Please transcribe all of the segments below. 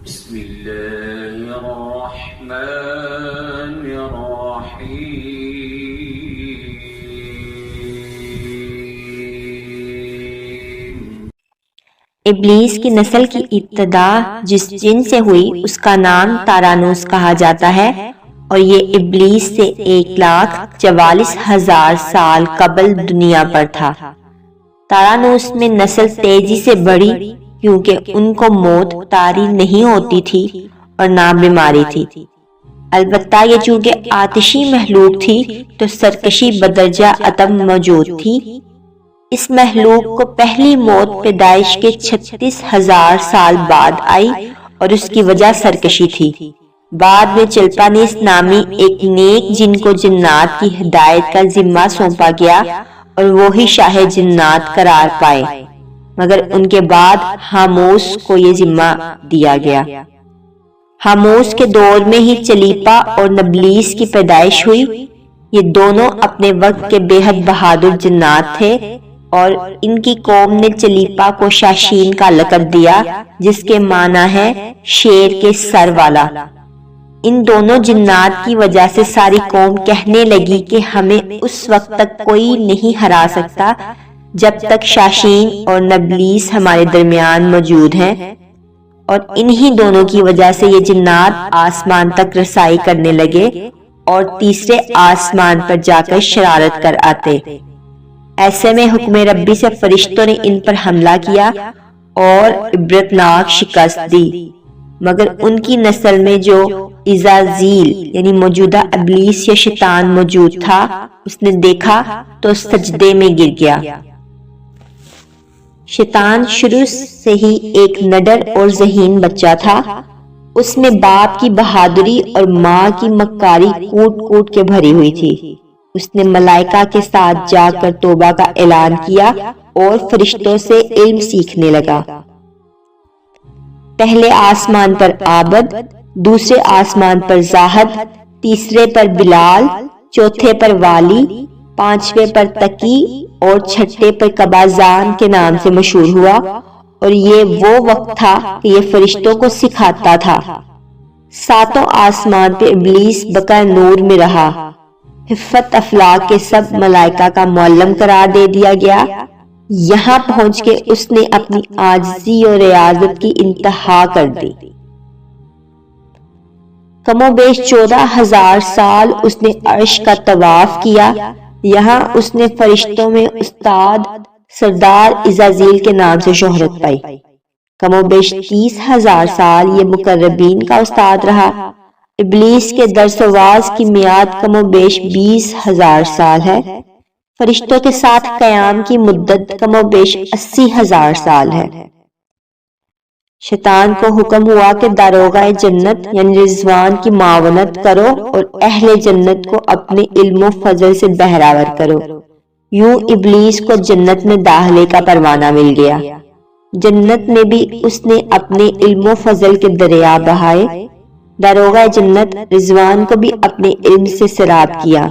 بسم الله الرحمن الرحيم. ابلیس کی نسل کی ابتدا جس جن سے ہوئی اس کا نام تارانوس کہا جاتا ہے، اور یہ ابلیس سے 1,44,000 سال قبل دنیا پر تھا۔ تارانوس میں نسل تیزی سے بڑھی کیونکہ ان کو موت طاری نہیں ہوتی تھی اور نہ بیماری تھی۔ البتہ یہ چونکہ آتشی مخلوق تھی تو سرکشی بدرجہ اتم موجود تھی۔ اس مخلوق کو پہلی موت پیدائش کے 36,000 سال بعد آئی اور اس کی وجہ سرکشی تھی۔ بعد میں چلپانیس نامی ایک نیک جن کو جنات کی ہدایت کا ذمہ سونپا گیا اور وہی شاہ جنات قرار پائے، مگر ان کے بعد ہاموس کو یہ ذمہ دیا گیا۔ ہاموس کے دور میں ہی چلیپا اور نبلیس کی پیدائش ہوئی۔ یہ دونوں اپنے وقت کے بے حد بہادر جنات تھے اور ان کی قوم نے چلیپا کو شاشین کا لقب دیا، جس کے معنی ہے شیر کے سر والا۔ ان دونوں جنات کی وجہ سے ساری قوم کہنے لگی کہ ہمیں اس وقت تک کوئی نہیں ہرا سکتا جب تک شاشین اور نبلیس ہمارے درمیان موجود ہیں، اور انہی دونوں کی وجہ سے یہ جنات آسمان تک رسائی کرنے لگے اور تیسرے آسمان پر جا کر شرارت کر آتے۔ ایسے میں حکم ربی سے فرشتوں نے ان پر حملہ کیا اور عبرتناک شکست دی، مگر ان کی نسل میں جو عزازیل یعنی موجودہ ابلیس یا شیطان موجود تھا، اس نے دیکھا تو سجدے میں گر گیا۔ شیطان شروع سے ہی ایک نڈر اور ذہین بچہ تھا۔ اس میں باپ کی بہادری اور ماں کی مکاری کوٹ کوٹ کے بھری ہوئی تھی۔ اس نے ملائکہ کے ساتھ جا کر توبہ کا اعلان کیا اور فرشتوں سے علم سیکھنے لگا۔ پہلے آسمان پر عابد، دوسرے آسمان پر زاہد، تیسرے پر بلال، چوتھے پر والی، پانچویں پر تقی اور چھٹے پر قبازان کے نام سے مشہور ہوا، اور یہ وہ وقت تھا کہ یہ فرشتوں کو سکھاتا تھا۔ ساتوں آسمان پہ ابلیس بقا نور میں رہا۔ حفت افلاک کے سب ملائکہ کا معلم قرار دے دیا گیا۔ یہاں پہنچ کے اس نے اپنی عاجزی اور ریاضت کی انتہا کر دی۔ کم و بیش 14,000 سال اس نے عرش کا طواف کیا۔ یہاں اس نے فرشتوں میں استاد سردار عزازیل کے نام سے شہرت پائی۔ کم و بیش 30,000 سال یہ مقربین کا استاد رہا۔ ابلیس کے درس و واعظ کی میعاد کم و بیش 20,000 سال ہے۔ فرشتوں کے ساتھ قیام کی مدت کم و بیش 80,000 سال ہے۔ شیطان کو حکم ہوا کہ داروغہ جنت یعنی رضوان کی معاونت کرو اور اہل جنت کو اپنے علم و فضل سے بہراور کرو۔ یوں ابلیس کو جنت میں داخلے کا پروانہ مل گیا۔ جنت میں بھی اس نے اپنے علم و فضل کے دریا بہائے۔ داروغہ جنت رضوان کو بھی اپنے علم سے سیراب کیا۔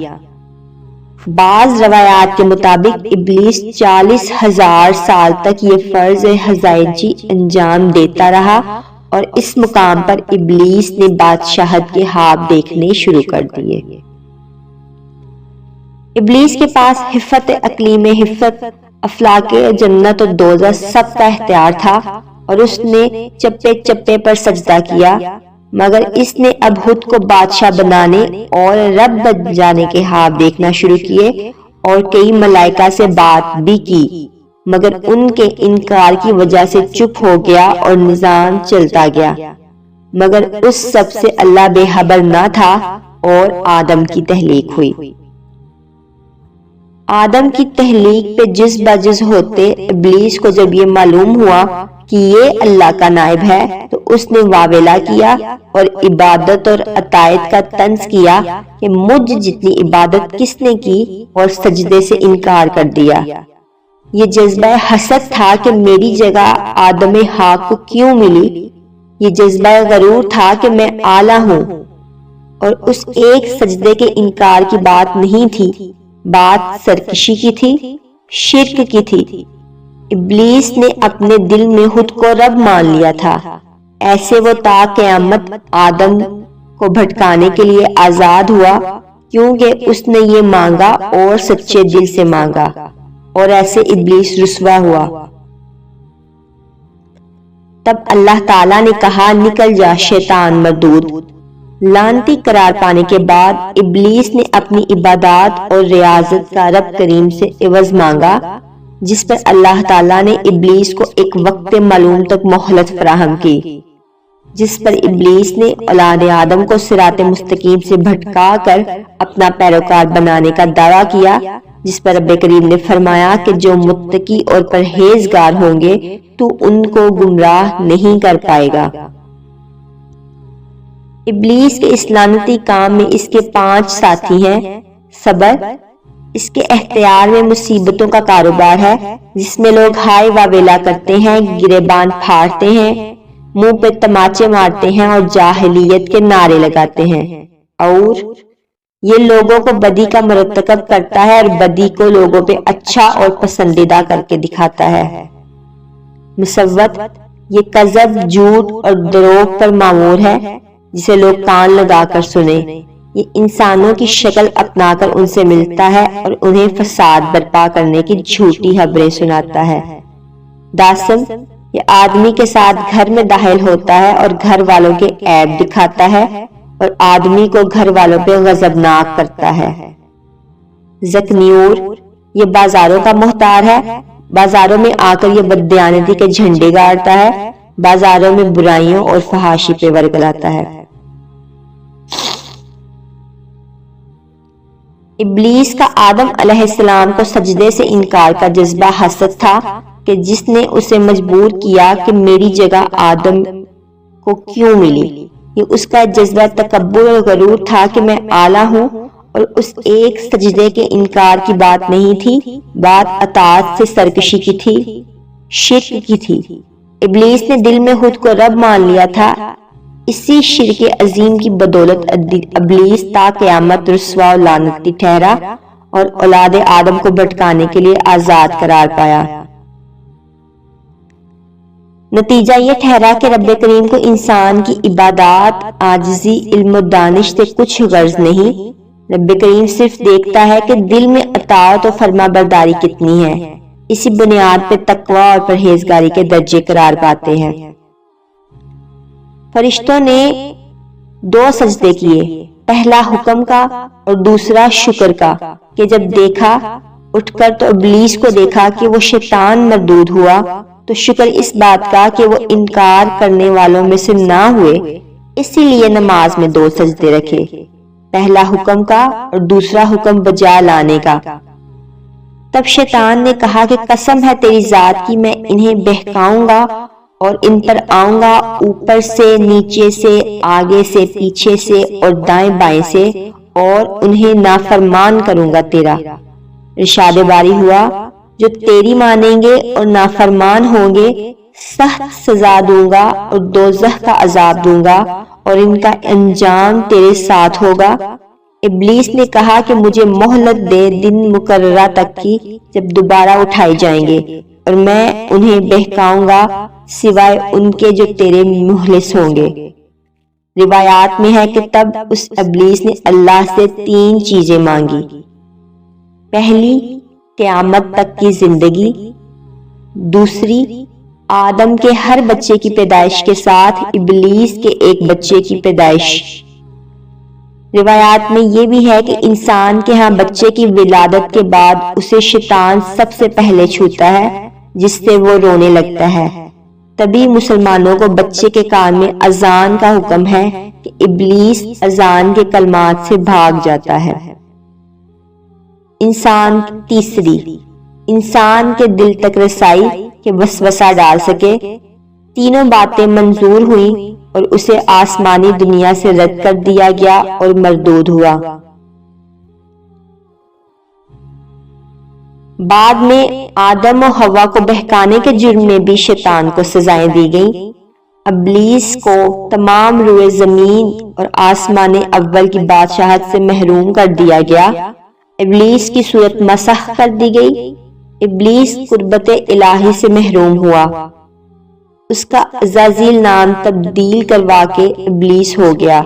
بعض روایات کے مطابق ابلیس 40,000 سال تک یہ فرض ہزائجی انجام دیتا رہا، اور اس مقام پر ابلیس نے بادشاہت کے خواب دیکھنے شروع کر دیے۔ ابلیس کے پاس حفت عقلی میں حفت افلاک جنت اور دوزخ سب کا اختیار تھا، اور اس نے چپے چپے پر سجدہ کیا، مگر اس نے اب خود کو بادشاہ بنانے اور رب بن جانے کے خواب دیکھنا شروع کیے، اور کئی ملائکہ سے بات بھی کی، مگر ان کے انکار کی وجہ سے چپ ہو گیا اور نظام چلتا گیا۔ مگر اس سب سے اللہ بے خبر نہ تھا، اور آدم کی تخلیق ہوئی۔ آدم کی تخلیق پہ جز بجز ہوتے ابلیس کو جب یہ معلوم ہوا کہ یہ اللہ کا نائب ہے، تو اس نے واویلا کیا اور عبادت اور اطاعت کا طنز کیا کہ مجھ جتنی عبادت کس نے کی، اور سجدے سے انکار کر دیا۔ یہ جذبہ حسد تھا کہ میری جگہ آدم حق کو کیوں ملی۔ یہ جذبہ غرور تھا کہ میں اعلیٰ ہوں، اور اس ایک سجدے کے انکار کی بات نہیں تھی، بات سرکشی کی تھی، شرک کی تھی۔ ابلیس نے اپنے دل میں خود کو رب مان لیا تھا۔ ایسے وہ تا قیامت آدم کو بھٹکانے کے لیے آزاد ہوا، کیونکہ اس نے یہ مانگا اور سچے دل سے مانگا، اور ایسے ابلیس رسوا ہوا۔ تب اللہ تعالیٰ نے کہا، نکل جا شیطان مردود۔ لعنتی قرار پانے کے بعد ابلیس نے اپنی عبادات اور ریاضت کا رب کریم سے عوض مانگا، جس پر اللہ تعالیٰ نے ابلیس کو ایک وقت معلوم تک مہلت فراہم کی، جس پر ابلیس نے اولاد آدم کو صراط مستقیم سے بھٹکا کر اپنا پیروکار بنانے کا دعویٰ کیا، جس پر رب کریم نے فرمایا کہ جو متقی اور پرہیزگار ہوں گے تو ان کو گمراہ نہیں کر پائے گا۔ ابلیس کے اس لعنتی کام میں اس کے 5 ساتھی ہیں۔ صبر، اس کے اختیار میں مصیبتوں کا کاروبار ہے، جس میں لوگ ہائے واویلا کرتے ہیں، گریبان پھاڑتے ہیں، منہ پہ تماچے مارتے ہیں اور جاہلیت کے نعرے لگاتے ہیں، اور یہ لوگوں کو بدی کا مرتکب کرتا ہے اور بدی کو لوگوں پہ اچھا اور پسندیدہ کر کے دکھاتا ہے۔ مصوت، یہ کذب، جھوٹ اور دروغ پر معمور ہے، جسے لوگ کان لگا کر سنیں۔ یہ انسانوں کی شکل اپنا کر ان سے ملتا ہے اور انہیں فساد برپا کرنے کی جھوٹی خبریں سناتا ہے۔ داسن، یہ آدمی کے ساتھ گھر میں داخل ہوتا ہے اور گھر والوں کے عیب دکھاتا ہے اور آدمی کو گھر والوں پہ غضبناک کرتا ہے۔ زکنیور، یہ بازاروں کا محتار ہے، بازاروں میں آ کر یہ بددیانتی کے جھنڈے گاڑتا ہے، بازاروں میں برائیوں اور فحاشی پہ ورگلاتا ہے۔ ابلیس کا آدم علیہ السلام کو سجدے سے انکار کا جذبہ حسد تھا، کہ جس نے اسے مجبور کیا کہ میری جگہ آدم کو کیوں ملی۔ یہ اس کا جذبہ تکبر اور غرور تھا کہ میں اعلیٰ ہوں، اور اس ایک سجدے کے انکار کی بات نہیں تھی، بات اطاعت سے سرکشی کی تھی، شرک کی تھی۔ ابلیس نے دل میں خود کو رب مان لیا تھا۔ اسی شرک عظیم کی بدولت ابلیس تا قیامت رسوا و لعنتی ٹھہرا اور اولاد آدم کو بھٹکانے کے لیے آزاد قرار پایا۔ نتیجہ یہ ٹھہرا کہ رب کریم کو انسان کی عبادات، عاجزی، علم و دانش سے کچھ غرض نہیں۔ رب کریم صرف دیکھتا ہے کہ دل میں اطاعت و فرما برداری کتنی ہے۔ اسی بنیاد پہ تقوی اور پرہیزگاری کے درجے قرار پاتے ہیں۔ فرشتوں نے 2 سجدے کیے، پہلا حکم کا اور دوسرا شکر کا، کہ جب دیکھا اٹھ کر تو ابلیس کو دیکھا کہ وہ شیطان مردود ہوا، تو شکر اس بات کا کہ وہ انکار کرنے والوں میں سے نہ ہوئے، اسی لیے نماز میں 2 سجدے رکھے، پہلا حکم کا اور دوسرا حکم بجا لانے کا۔ تب شیطان نے کہا کہ قسم ہے تیری ذات کی، میں انہیں بہکاؤں گا اور ان پر آؤں گا، اوپر سے، نیچے سے، آگے سے، پیچھے سے اور دائیں بائیں سے، اور انہیں نافرمان کروں گا تیرا۔ ارشاد باری ہوا، جو تیری مانیں گے اور نافرمان ہوں گے سخت سزا دوں گا اور دوزخ کا عذاب دوں گا، اور ان کا انجام تیرے ساتھ ہوگا۔ ابلیس نے کہا کہ مجھے مہلت دے دن مقررہ تک کی، جب دوبارہ اٹھائے جائیں گے، اور میں انہیں بہکاؤں گا سوائے ان کے جو تیرے مخلص ہوں گے۔ روایات میں ہے کہ تب اس ابلیس نے اللہ سے 3 چیزیں مانگی۔ پہلی، قیامت تک کی زندگی، دوسری، آدم کے ہر بچے کی پیدائش کے ساتھ ابلیس کے ایک بچے کی پیدائش۔ روایات میں یہ بھی ہے کہ انسان کے ہاں بچے کی ولادت کے بعد اسے شیطان سب سے پہلے چھوتا ہے، جس سے وہ رونے لگتا ہے۔ تبھی مسلمانوں کو بچے کے کان میں اذان کا حکم ہے کہ ابلیس اذان کے کلمات سے بھاگ جاتا ہے۔ انسان تیسری، انسان کے دل تک رسائی کہ وسوسہ ڈال سکے۔ تینوں باتیں منظور ہوئیں اور اسے آسمانی دنیا سے رد کر دیا گیا اور مردود ہوا۔ بعد میں آدم و حوا کو بہکانے کے جرم میں بھی شیطان کو سزائیں دی گئیں۔ ابلیس کو تمام روئے زمین اور آسمان اول کی بادشاہت سے محروم کر دیا گیا۔ ابلیس کی صورت مسخ کر دی گئی۔ ابلیس قربت الہی سے محروم ہوا۔ اس کا عزازیل نام تبدیل کروا کے ابلیس ہو گیا۔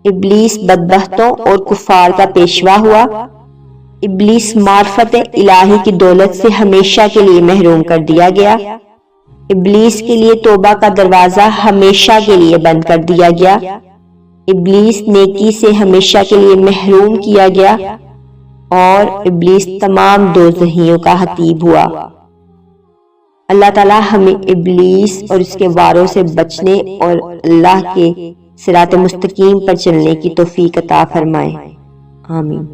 ابلیس بدبختوں اور کفار کا پیشوا ہوا۔ ابلیس معرفت الہی کی دولت سے ہمیشہ کے لیے محروم کر دیا گیا۔ ابلیس کے لیے توبہ کا دروازہ ہمیشہ کے لیے بند کر دیا گیا۔ ابلیس نیکی سے ہمیشہ کے لیے محروم کیا گیا اور ابلیس تمام دوزخیوں کا خطیب ہوا۔ اللہ تعالی ہمیں ابلیس اور اس کے واروں سے بچنے اور اللہ کے صراط مستقیم پر چلنے کی توفیق عطا فرمائے، آمین۔